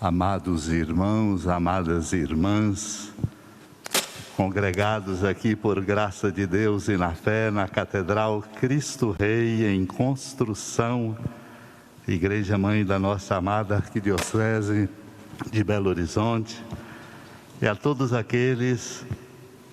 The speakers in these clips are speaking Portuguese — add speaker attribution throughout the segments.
Speaker 1: Amados irmãos, amadas irmãs, congregados aqui por graça de Deus e na fé na Catedral Cristo Rei em construção, Igreja Mãe da nossa amada Arquidiocese de Belo Horizonte, e a todos aqueles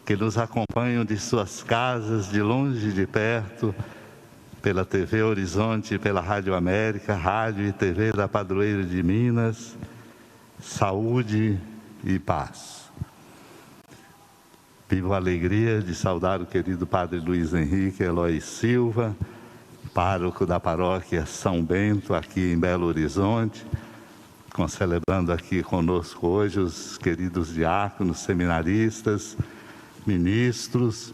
Speaker 1: que nos acompanham de suas casas, de longe e de perto, pela TV Horizonte, pela Rádio América, Rádio e TV da Padroeira de Minas. Saúde e paz. Vivo a alegria de saudar o querido Padre Luiz Henrique Eloy Silva, pároco da paróquia São Bento, aqui em Belo Horizonte, celebrando aqui conosco hoje os queridos diáconos, seminaristas, ministros,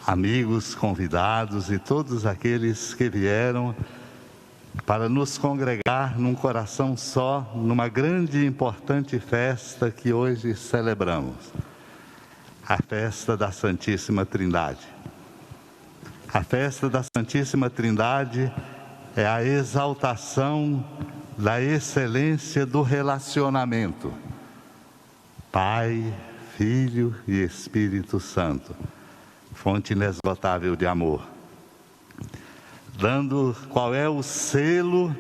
Speaker 1: amigos, convidados e todos aqueles que vieram para nos congregar num coração só, numa grande e importante festa que hoje celebramos, a festa da Santíssima Trindade. A festa da Santíssima Trindade é a exaltação da excelência do relacionamento, Pai, Filho e Espírito Santo, fonte inesgotável de amor. Dando qual é o selo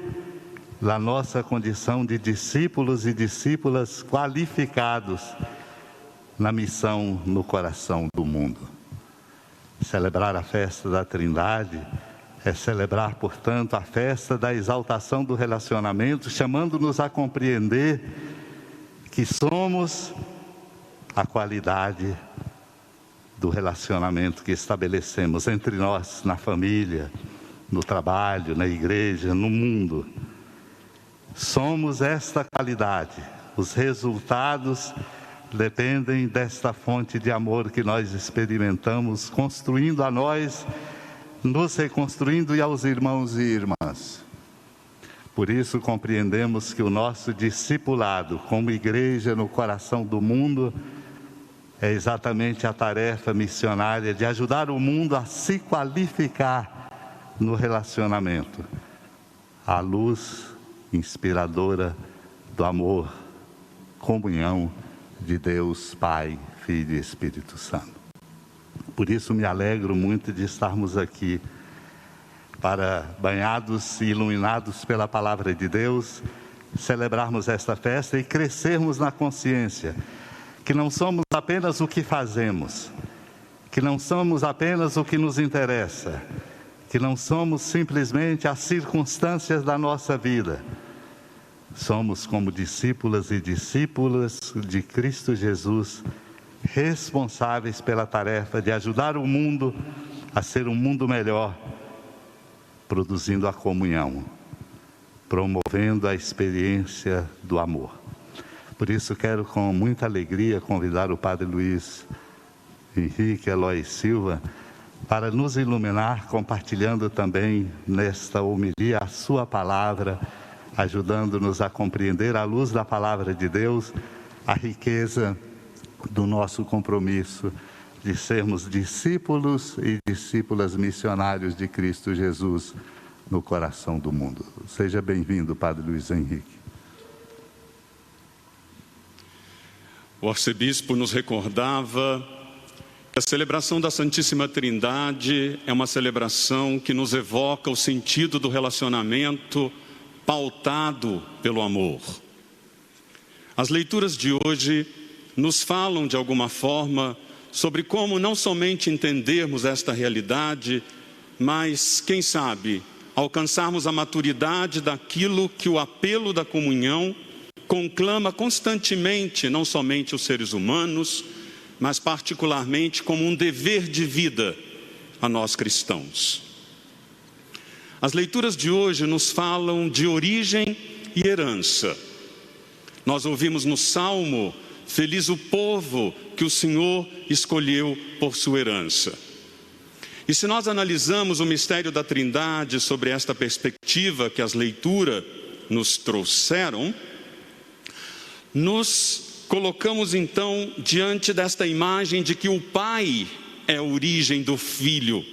Speaker 1: da nossa condição de discípulos e discípulas qualificados na missão no coração do mundo. Celebrar a festa da Trindade é celebrar, portanto, a festa da exaltação do relacionamento, chamando-nos a compreender que somos a qualidade do relacionamento que estabelecemos entre nós, na família, no trabalho, na igreja, no mundo. Somos esta qualidade. Os resultados dependem desta fonte de amor que nós experimentamos, construindo a nós, nos reconstruindo e aos irmãos e irmãs. Por isso compreendemos que o nosso discipulado, como igreja no coração do mundo, é exatamente a tarefa missionária de ajudar o mundo a se qualificar no relacionamento, a luz inspiradora do amor, comunhão de Deus, Pai, Filho e Espírito Santo. Por isso me alegro muito de estarmos aqui, para, banhados e iluminados pela Palavra de Deus, celebrarmos esta festa e crescermos na consciência que não somos apenas o que fazemos, que não somos apenas o que nos interessa, que não somos simplesmente as circunstâncias da nossa vida. Somos, como discípulas e discípulas de Cristo Jesus, responsáveis pela tarefa de ajudar o mundo a ser um mundo melhor, produzindo a comunhão, promovendo a experiência do amor. Por isso quero com muita alegria convidar o Padre Luiz Henrique Eloy Silva para nos iluminar, compartilhando também nesta homilia a sua palavra, ajudando-nos a compreender à luz da palavra de Deus a riqueza do nosso compromisso de sermos discípulos e discípulas missionários de Cristo Jesus no coração do mundo. Seja bem-vindo, Padre Luiz Henrique.
Speaker 2: O arcebispo nos recordava que a celebração da Santíssima Trindade é uma celebração que nos evoca o sentido do relacionamento pautado pelo amor. As leituras de hoje nos falam de alguma forma sobre como não somente entendermos esta realidade, mas, quem sabe, alcançarmos a maturidade daquilo que o apelo da comunhão conclama constantemente, não somente os seres humanos, mas particularmente como um dever de vida a nós cristãos. As leituras de hoje nos falam de origem e herança. Nós ouvimos no Salmo: feliz o povo que o Senhor escolheu por sua herança. E se nós analisamos o mistério da Trindade sobre esta perspectiva que as leituras nos trouxeram, nos colocamos então diante desta imagem de que o Pai é a origem do Filho,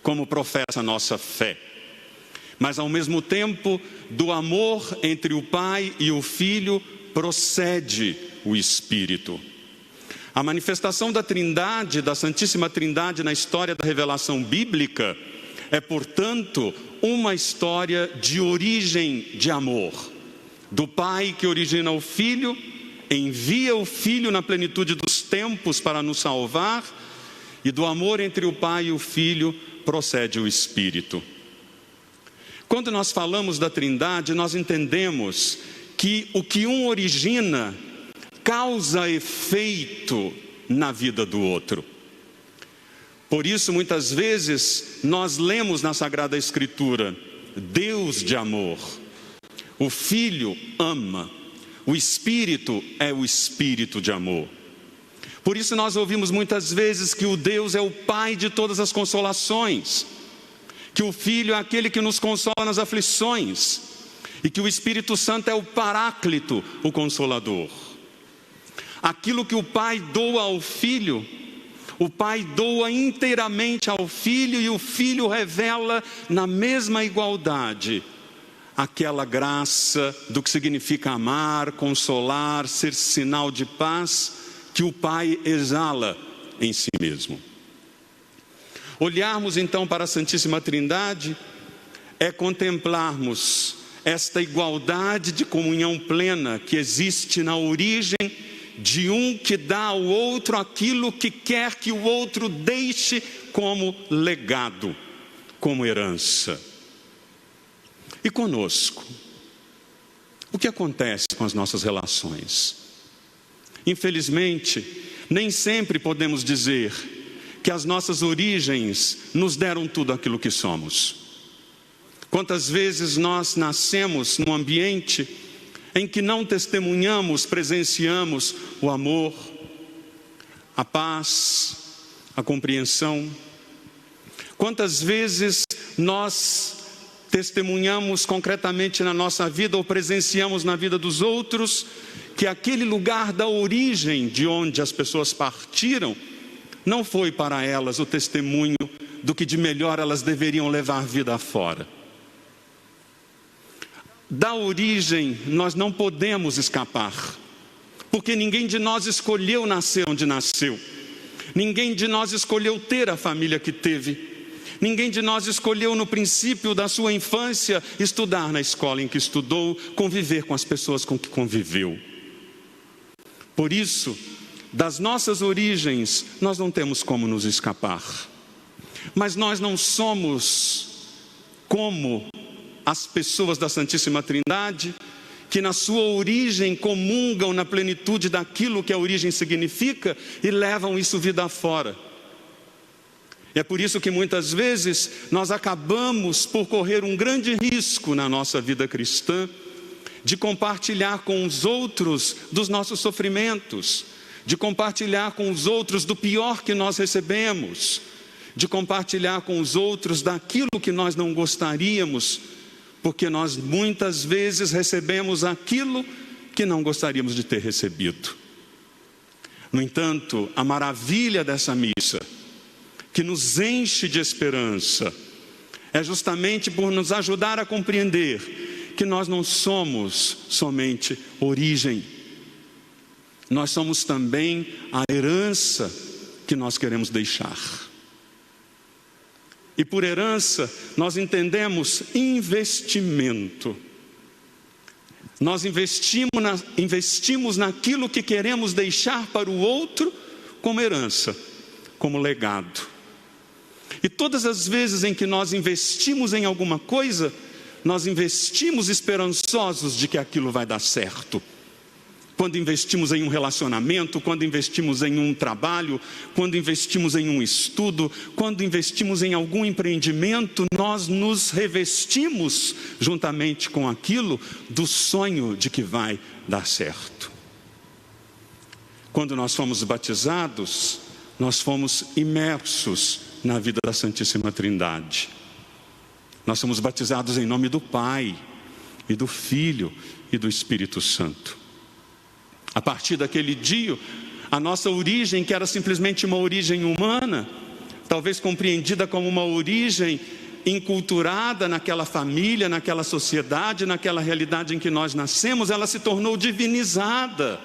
Speaker 2: como professa a nossa fé. Mas ao mesmo tempo, do amor entre o Pai e o Filho, procede o Espírito. A manifestação da Trindade, da Santíssima Trindade na história da revelação bíblica, é, portanto, uma história de origem de amor. Do Pai que origina o Filho, envia o Filho na plenitude dos tempos para nos salvar, e do amor entre o Pai e o Filho procede o Espírito. Quando nós falamos da Trindade, nós entendemos que o que um origina causa efeito na vida do outro. Por isso, muitas vezes, nós lemos na Sagrada Escritura: Deus de amor, o Filho ama, o Espírito é o Espírito de amor. Por isso nós ouvimos muitas vezes que o Deus é o Pai de todas as consolações, que o Filho é aquele que nos consola nas aflições, e que o Espírito Santo é o Paráclito, o Consolador. Aquilo que o Pai doa ao Filho, o Pai doa inteiramente ao Filho, e o Filho revela na mesma igualdade aquela graça do que significa amar, consolar, ser sinal de paz, que o Pai exala em si mesmo. Olharmos então para a Santíssima Trindade é contemplarmos esta igualdade de comunhão plena que existe na origem de um que dá ao outro aquilo que quer que o outro deixe como legado, como herança. E conosco, o que acontece com as nossas relações? Infelizmente, nem sempre podemos dizer que as nossas origens nos deram tudo aquilo que somos. Quantas vezes nós nascemos num ambiente em que não testemunhamos, presenciamos o amor, a paz, a compreensão. Quantas vezes nós testemunhamos concretamente na nossa vida ou presenciamos na vida dos outros que aquele lugar da origem de onde as pessoas partiram não foi para elas o testemunho do que de melhor elas deveriam levar a vida afora. Da origem nós não podemos escapar, porque ninguém de nós escolheu nascer onde nasceu, ninguém de nós escolheu ter a família que teve, ninguém de nós escolheu no princípio da sua infância estudar na escola em que estudou, conviver com as pessoas com que conviveu. Por isso, das nossas origens nós não temos como nos escapar, mas nós não somos como as pessoas da Santíssima Trindade, que na sua origem comungam na plenitude daquilo que a origem significa e levam isso vida afora. É por isso que muitas vezes nós acabamos por correr um grande risco na nossa vida cristã, de compartilhar com os outros dos nossos sofrimentos, de compartilhar com os outros do pior que nós recebemos, de compartilhar com os outros daquilo que nós não gostaríamos, porque nós muitas vezes recebemos aquilo que não gostaríamos de ter recebido. No entanto, a maravilha dessa missa, que nos enche de esperança, é justamente por nos ajudar a compreender que nós não somos somente origem, nós somos também a herança que nós queremos deixar. E por herança, nós entendemos investimento. Nós investimos naquilo que queremos deixar para o outro como herança, como legado. E todas as vezes em que nós investimos em alguma coisa, nós investimos esperançosos de que aquilo vai dar certo. Quando investimos em um relacionamento, quando investimos em um trabalho, quando investimos em um estudo, quando investimos em algum empreendimento, nós nos revestimos juntamente com aquilo do sonho de que vai dar certo. Quando nós fomos batizados, nós fomos imersos na vida da Santíssima Trindade. Nós somos batizados em nome do Pai, e do Filho e do Espírito Santo. A partir daquele dia, a nossa origem, que era simplesmente uma origem humana, talvez compreendida como uma origem enculturada naquela família, naquela sociedade, naquela realidade em que nós nascemos, ela se tornou divinizada,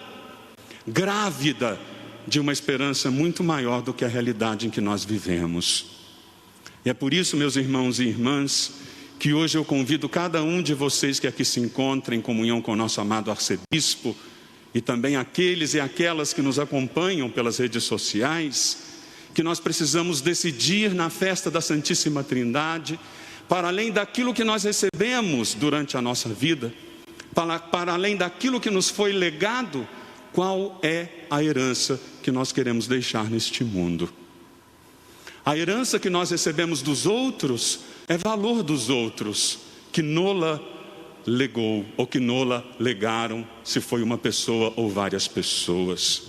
Speaker 2: grávida de uma esperança muito maior do que a realidade em que nós vivemos. E é por isso, meus irmãos e irmãs, que hoje eu convido cada um de vocês que aqui se encontram em comunhão com o nosso amado arcebispo, e também aqueles e aquelas que nos acompanham pelas redes sociais, que nós precisamos decidir na festa da Santíssima Trindade, para além daquilo que nós recebemos durante a nossa vida, para além daquilo que nos foi legado, qual é a herança que nós queremos deixar neste mundo. A herança que nós recebemos dos outros é valor dos outros, que nola legou, ou que nola legaram, se foi uma pessoa ou várias pessoas.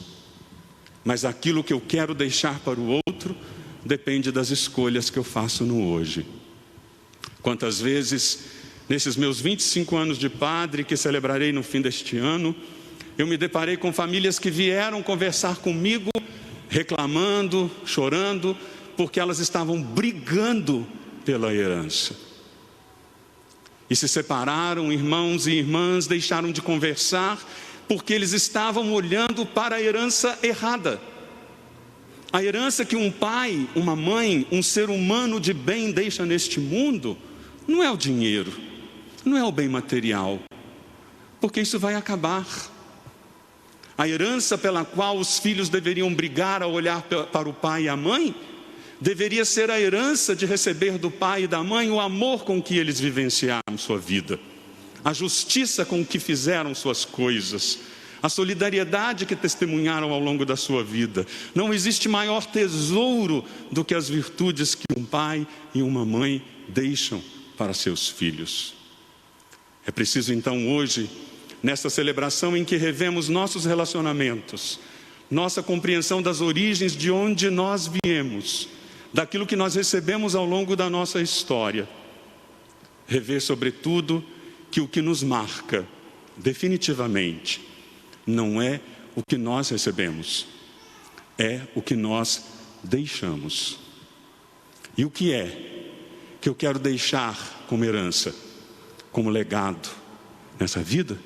Speaker 2: Mas aquilo que eu quero deixar para o outro depende das escolhas que eu faço no hoje. Quantas vezes, nesses meus 25 anos de padre, que celebrarei no fim deste ano, eu me deparei com famílias que vieram conversar comigo, reclamando, chorando, porque elas estavam brigando pela herança. E se separaram, irmãos e irmãs, deixaram de conversar, porque eles estavam olhando para a herança errada. A herança que um pai, uma mãe, um ser humano de bem deixa neste mundo, não é o dinheiro, não é o bem material, porque isso vai acabar. A herança pela qual os filhos deveriam brigar ao olhar para o pai e a mãe, deveria ser a herança de receber do pai e da mãe o amor com que eles vivenciaram sua vida, a justiça com que fizeram suas coisas, a solidariedade que testemunharam ao longo da sua vida. Não existe maior tesouro do que as virtudes que um pai e uma mãe deixam para seus filhos. É preciso então hoje, nesta celebração em que revemos nossos relacionamentos, nossa compreensão das origens de onde nós viemos, daquilo que nós recebemos ao longo da nossa história, rever sobretudo que o que nos marca definitivamente não é o que nós recebemos, é o que nós deixamos. E o que é que eu quero deixar como herança, como legado nessa vida?